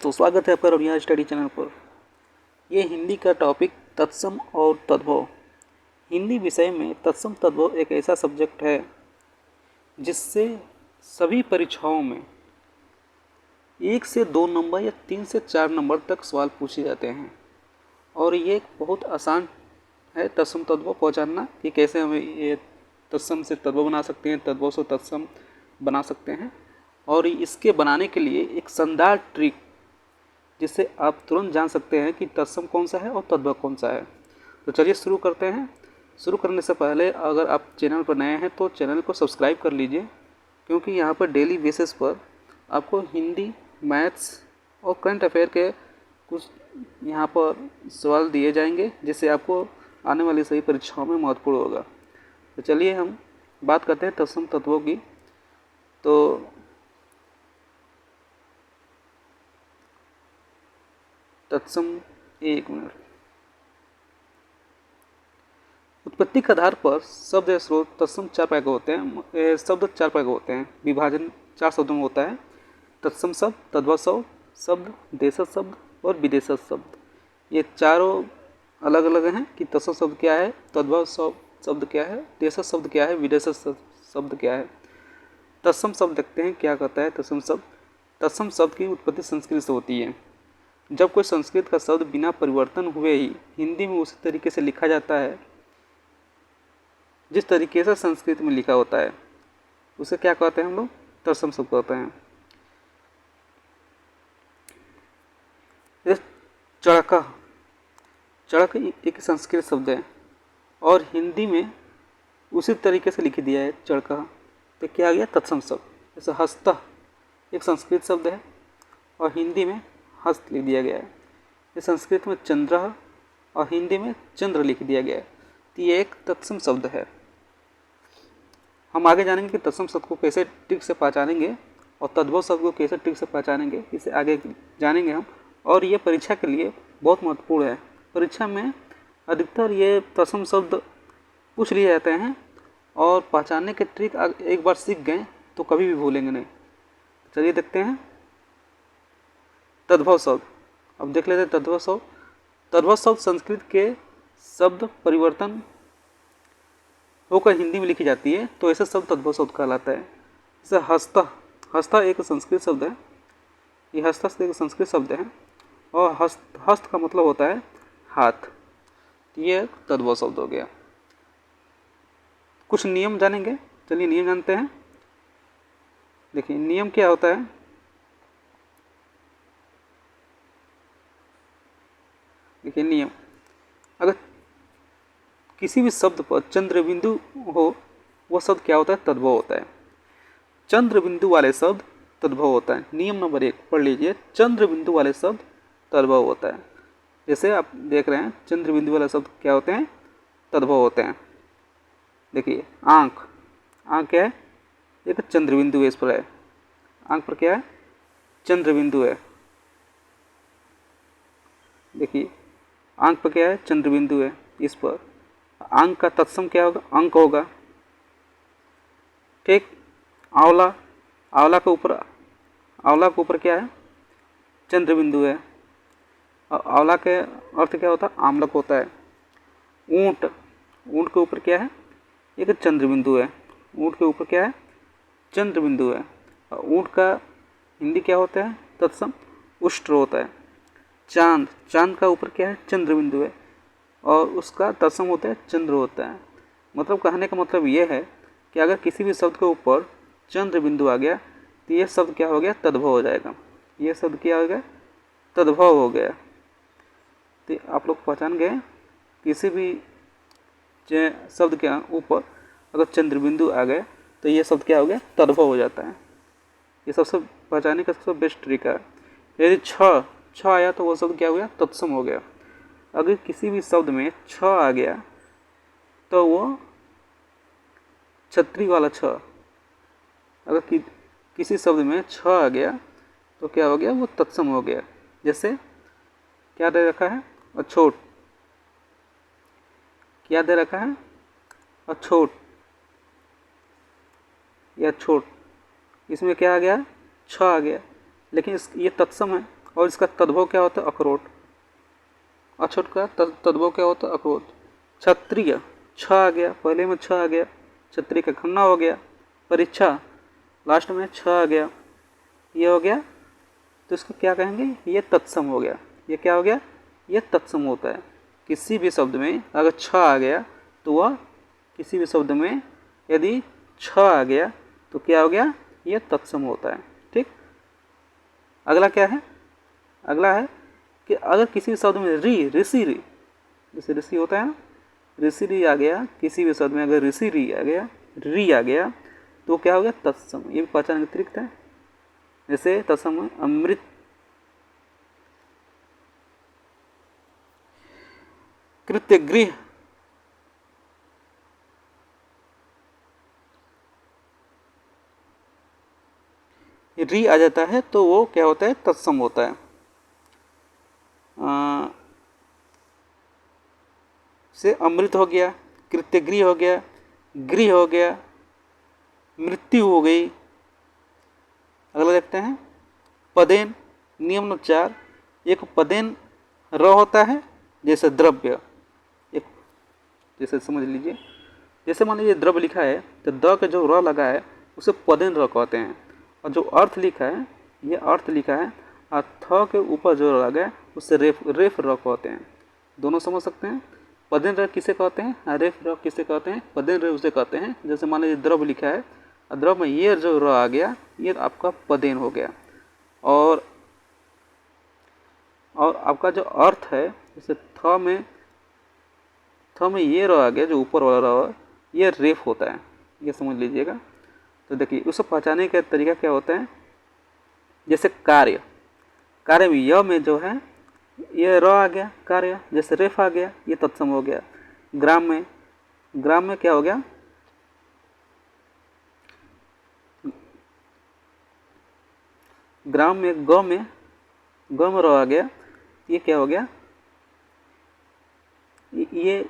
तो स्वागत है आपका रबिया स्टडी चैनल पर। ये हिंदी का टॉपिक तत्सम और तद्भव। हिंदी विषय में तत्सम तद्भव एक ऐसा सब्जेक्ट है जिससे सभी परीक्षाओं में 1 से 2 नंबर या 3 से 4 नंबर तक सवाल पूछे जाते हैं। और ये एक बहुत आसान है तत्सम तद्भव पहचानना कि कैसे हमें ये तत्सम से तद्भव बना सकते हैं, तद्भव से तत्सम बना सकते हैं। और इसके बनाने के लिए एक शानदार ट्रिक जिससे आप तुरंत जान सकते हैं कि तत्सम कौन सा है और तद्भव कौन सा है। तो चलिए शुरू करते हैं। शुरू करने से पहले अगर आप चैनल पर नए हैं तो चैनल को सब्सक्राइब कर लीजिए, क्योंकि यहाँ पर डेली बेसिस पर आपको हिंदी, मैथ्स और करंट अफेयर के कुछ यहाँ पर सवाल दिए जाएंगे जिससे आपको आने वाली सभी परीक्षाओं में महत्वपूर्ण होगा। तो चलिए हम बात करते हैं तत्सम तत्वों की। तो तत्सम, एक मिनट। उत्पत्ति के आधार पर शब्द या स्रोत तत्सम 4 प्रकार के होते हैं। शब्द 4 प्रकार के होते हैं, विभाजन 4 शब्दों में होता है। तत्सम शब्द, तद्भव शब्द, देशज शब्द और विदेशज शब्द। ये चारों अलग अलग हैं कि तत्सम शब्द क्या है, तद्भव शब्द क्या है, देशज शब्द क्या है, विदेशज शब्द क्या है। तत्सम शब्द देखते हैं क्या कहता है तत्सम शब्द। तत्सम शब्द की उत्पत्ति संस्कृत से होती है। जब कोई संस्कृत का शब्द बिना परिवर्तन हुए ही हिंदी में उसी तरीके से लिखा जाता है जिस तरीके से संस्कृत में लिखा होता है, उसे क्या कहते हैं हम लोग, तत्सम शब्द कहते हैं। चड़का, चड़क एक संस्कृत शब्द है और हिंदी में उसी तरीके से लिख दिया है चड़का, तो क्या आ गया तत्सम शब्द। जैसे हस्त एक संस्कृत शब्द है और हिंदी में हस्त लिख दिया गया है। ये संस्कृत में चंद्र और हिंदी में चंद्र लिख दिया गया है, तो ये एक तत्सम शब्द है। हम आगे जानेंगे कि तत्सम शब्द को कैसे ट्रिक से पहचानेंगे और तद्भव शब्द को कैसे ट्रिक से पहचानेंगे, इसे आगे जानेंगे हम। और ये परीक्षा के लिए बहुत महत्वपूर्ण है। परीक्षा में अधिकतर ये तत्सम शब्द पूछ लिए जाते हैं और पहचानने के ट्रिक एक बार सीख गए तो कभी भी भूलेंगे नहीं। चलिए देखते हैं तद्भव शब्द। अब देख लेते हैं तद्भव शब्द। तद्भव शब्द संस्कृत के शब्द परिवर्तन होकर हिंदी में लिखी जाती है, तो ऐसा शब्द तद्भव शब्द कहलाता है। जैसे हस्ता, हस्ता एक संस्कृत शब्द है। ये हस्ता एक संस्कृत शब्द है और हस्त का मतलब होता है हाथ। ये तद्भव शब्द हो गया। कुछ नियम जानेंगे, चलिए नियम जानते हैं। देखिए नियम क्या होता है। देखिए नियम, अगर किसी भी शब्द पर चंद्र बिंदु हो, वह शब्द क्या होता है, तद्भव होता है। चंद्र बिंदु वाले शब्द तद्भव होता है। नियम नंबर 1 पढ़ लीजिए, चंद्र बिंदु वाले शब्द तद्भव होता है। जैसे आप देख रहे हैं चंद्र बिंदु वाले शब्द क्या होते हैं, तद्भव होते हैं। देखिए आंख, आंख क्या है, एक चंद्र बिंदु है, इस पर है, आंख पर क्या है, चंद्र बिंदु है। देखिए आंख पर क्या है, चंद्र बिंदु है, इस पर आंख का तत्सम क्या होगा, अंक होगा। ठीक। आंवला, आंवला के ऊपर क्या है, चंद्र बिंदु है। और आंवला के अर्थ क्या होता है, आमलक होता है। ऊंट, ऊंट के ऊपर क्या है, एक चंद्र बिंदु है। ऊंट के ऊपर क्या है, चंद्र बिंदु है। और ऊंट का हिंदी क्या होता है, तत्सम उष्ट्र होता है। चांद, चांद का ऊपर क्या है, चंद्र बिंदु है और उसका तत्सम होता है चंद्र होता है। मतलब कहने का मतलब ये है कि अगर किसी भी शब्द के ऊपर चंद्र बिंदु आ गया तो ये शब्द क्या हो गया, तद्भव हो जाएगा। ये शब्द क्या हो गया, तद्भव हो गया। तो आप लोग पहचान गए, किसी भी शब्द के ऊपर अगर चंद्र बिंदु आ गए तो ये शब्द क्या हो गया, तद्भव हो जाता है। ये सबसे पहचानने का सबसे बेस्ट तरीका है। यदि छ आया तो वो शब्द क्या हो गया, तत्सम हो गया। अगर किसी भी शब्द में छ आ गया तो वो छतरी वाला छ। अगर किसी शब्द में छ आ गया तो क्या हो गया, वो तत्सम हो गया। जैसे क्या दे रखा है, अछोट, क्या दे रखा है, अछोट या छोट, इसमें क्या आ गया, छ आ गया, लेकिन ये तत्सम है और इसका तद्भव क्या होता है? अखरोट। अछोट का तद्भव क्या होता है? अखरोट। क्षत्रिय, छ आ गया, पहले में छ आ गया, क्षत्रिय का खन्ना हो गया। परीक्षा, लास्ट में छ आ गया, ये हो गया, तो इसको क्या कहेंगे? ये तत्सम हो गया। ये क्या हो गया? ये तत्सम होता है। किसी भी शब्द में अगर छ आ गया तो वह, किसी भी शब्द में यदि छ आ गया तो क्या हो गया? ये तत्सम होता है। ठीक। अगला क्या है? अगला है कि अगर किसी भी शब्द में री, ऋषि री, जैसे ऋषि होता है ना, ऋषि री आ गया, किसी भी शब्द में अगर ऋषि री आ गया, री आ गया, तो क्या हो गया? तत्सम। ये भी पहचान अतिरिक्त है। जैसे तत्सम में अमृत, कृत्य गृह, री आ जाता है तो वो क्या होता है? तत्सम होता है। से अमृत हो गया, कृत्यगृह हो गया, गृह हो गया, मृत्यु हो गई। अगला देखते हैं पदेन। नियम नंबर 4, एक पदेन र होता है, जैसे द्रव्य, एक, जैसे समझ लीजिए, जैसे मान लीजिए द्रव्य लिखा है तो द का जो र लगा है उसे पदेन र कहते हैं, और जो अर्थ लिखा है, ये अर्थ लिखा है, और थ के ऊपर जो लगा है उससे रेफ र कहते हैं। दोनों समझ सकते हैं। पदेन र किसे कहते हैं, रेफ र किसे कहते हैं? पदेन र उसे कहते हैं, जैसे मान लीजिए द्रव्य लिखा है, द्रव्य में ये जो र आ गया, ये आपका पदेन हो गया। और आपका जो अर्थ है, जैसे थ में ये र आ गया, जो ऊपर वाला र, ये रेफ होता है, ये समझ लीजिएगा। तो देखिए उसे पहचानने का तरीका क्या होता है? जैसे कार्य, कार्य में य में जो है ये र आ गया, कार्य, जैसे रेफ आ गया, ये तत्सम हो गया। ग्राम में क्या हो गया? ग्राम में ग में र आ गया, ये क्या हो गया? ये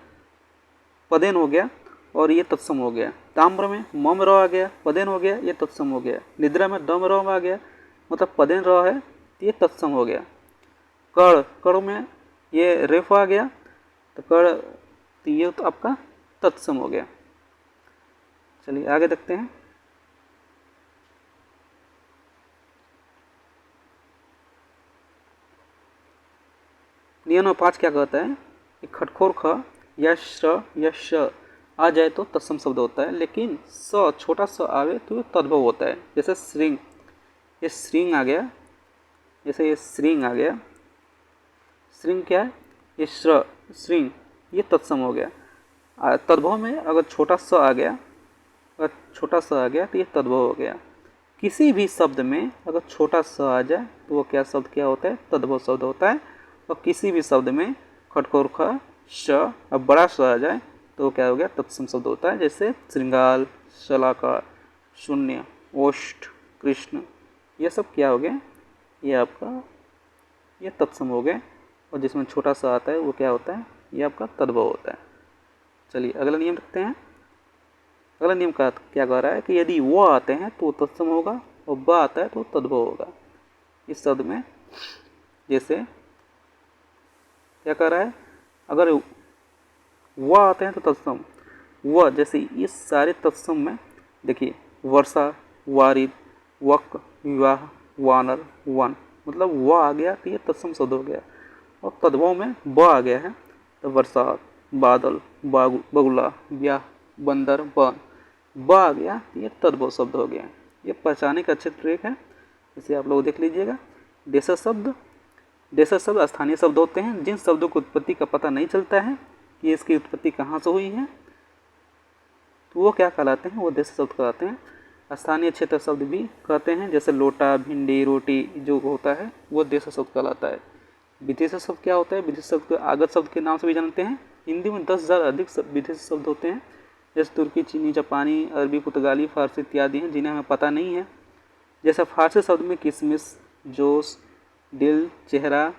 पदेन हो गया और ये तत्सम हो गया। ताम्र में म र आ गया, पदेन हो गया, ये तत्सम हो गया। निद्रा में द में र आ गया, मतलब पदेन र है, ये तत्सम हो गया। कड़ में ये रेफ आ गया, तो कड़, तो ये तो आपका तत्सम हो गया। चलिए आगे देखते हैं। नियम नंबर 5 क्या कहता है? खटखोर ख या श आ जाए तो तत्सम शब्द होता है, लेकिन स, छोटा स आवे तो तद्भव होता है। जैसे श्रृंग, ये श्रृंग आ गया, जैसे ये श्रृंग आ गया, श्रृंग क्या है? ये श्रृंग, ये तत्सम हो गया। तद्भव में अगर छोटा स आ गया, तो ये तद्भव हो गया। किसी भी शब्द में अगर छोटा स आ जाए तो वो क्या शब्द क्या होता है? तद्भव शब्द होता है। और किसी भी शब्द में खटखोर ख, श और बड़ा स आ जाए तो वो क्या हो गया? तत्सम शब्द होता है। जैसे श्रृंगाल, शलाकार, शून्य, ओष्ठ, कृष्ण, ये सब क्या हो गया? ये आपका ये तत्सम हो गए। और जिसमें छोटा सा आता है वो क्या होता है? ये आपका तद्भव होता है। चलिए अगला नियम रखते हैं। अगला नियम का क्या कह रहा है कि यदि वो आते हैं तो तत्सम होगा, और ब आता है तो तद्भव होगा। इस शब्द में जैसे क्या कह रहा है? अगर वो आते हैं तो तत्सम, वह, जैसे इस सारे तत्सम में देखिए, वर्षा, वारिद, वक, विवाह, वानर, वन, मतलब वह आ गया तो ये तत्सम शब्द हो गया। और तद्भव में ब आ गया है तो बरसात, बादल, बगुला, ब्याह, बंदर, वन, ब आ गया तो ये तद्भव शब्द हो गया। ये पहचाने का अच्छे ट्रिक है, इसे आप लोग देख लीजिएगा। देशज शब्द स्थानीय शब्द होते हैं जिन शब्दों की उत्पत्ति का पता नहीं चलता है कि इसकी उत्पत्ति कहाँ से हुई है, तो वो क्या कहलाते हैं? वो देशज शब्द कहलाते हैं। स्थानीय क्षेत्र शब्द भी कहते हैं, जैसे लोटा, भिंडी, रोटी जो होता है वो देशज शब्द कहलाता है। विदेशी शब्द क्या होता है? विदेशी शब्द को आगत शब्द के नाम से भी जानते हैं। हिंदी में 10,000 अधिक विदेशी शब्द होते हैं, जैसे तुर्की, चीनी, जापानी, अरबी, पुर्तगाली, फारसी इत्यादि हैं जिन्हें हमें पता नहीं है। जैसे फारसी शब्द में किशमिश, जोश, दिल, चेहरा,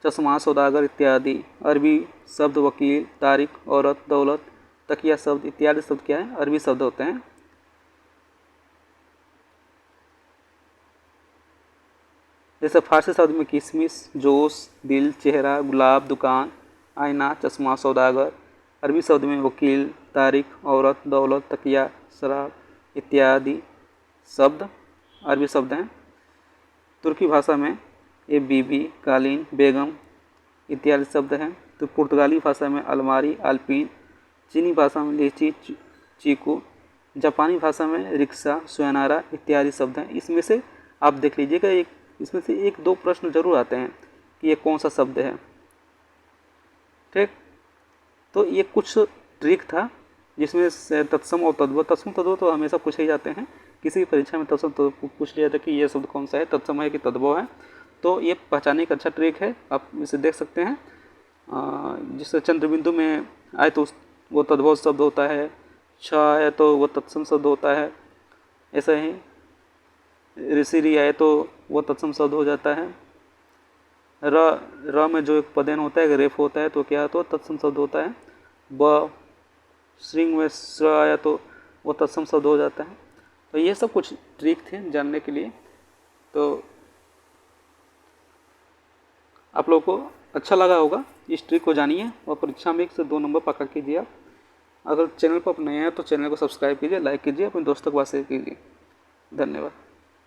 चश्मा, सौदागर इत्यादि। अरबी शब्द वकील, तारिक, औरत, दौलत, तकिया शब्द इत्यादि शब्द क्या है? अरबी शब्द होते हैं। जैसे फारसी शब्द में किशमिश, जोश, दिल, चेहरा, गुलाब, दुकान, आईना, चश्मा, सौदागर। अरबी शब्द में वकील, तारीख, औरत, दौलत, तकिया, शराब इत्यादि शब्द अरबी शब्द हैं। तुर्की भाषा में ये बीबी, कालीन, बेगम इत्यादि शब्द हैं। तो पुर्तगाली भाषा में अलमारी, अल्पीन। चीनी भाषा में लीची, चीकू। जापानी भाषा में रिक्शा, सुयनारा इत्यादि शब्द हैं। इसमें से आप देख लीजिएगा, इसमें से एक दो प्रश्न जरूर आते हैं कि ये कौन सा शब्द है। ठीक, तो ये कुछ ट्रिक था जिसमें तत्सम और तद्भव। तत्सम तद्भव तो हमेशा पूछे ही जाते हैं, किसी भी परीक्षा में तत्सम तद्भव पूछ लिया था कि ये शब्द कौन सा है, तत्सम है कि तद्भव है। तो ये पहचानने का अच्छा ट्रिक है, आप इसे देख सकते हैं। जिससे चंद्रबिंदु में आए तो वो तद्भव शब्द होता है, छ आए तो वो तत्सम शब्द होता है। ऐसा ही ऋषि आए तो वो तत्सम शब्द हो जाता है। र में जो एक पदेन होता है, रेफ होता है, तो क्या तो तत्सम शब्द होता है। ब श्रिंग में श्र आया तो वो तत्सम शब्द हो जाता है। तो ये सब कुछ ट्रिक थे जानने के लिए। तो आप लोगों को अच्छा लगा होगा, इस ट्रिक को जानिए और परीक्षा में 1 से 2 नंबर पक्का कीजिए आप। अगर चैनल पर आप नए हैं तो चैनल को सब्सक्राइब कीजिए, लाइक कीजिए, अपने दोस्तों के पास शेयर कीजिए। धन्यवाद।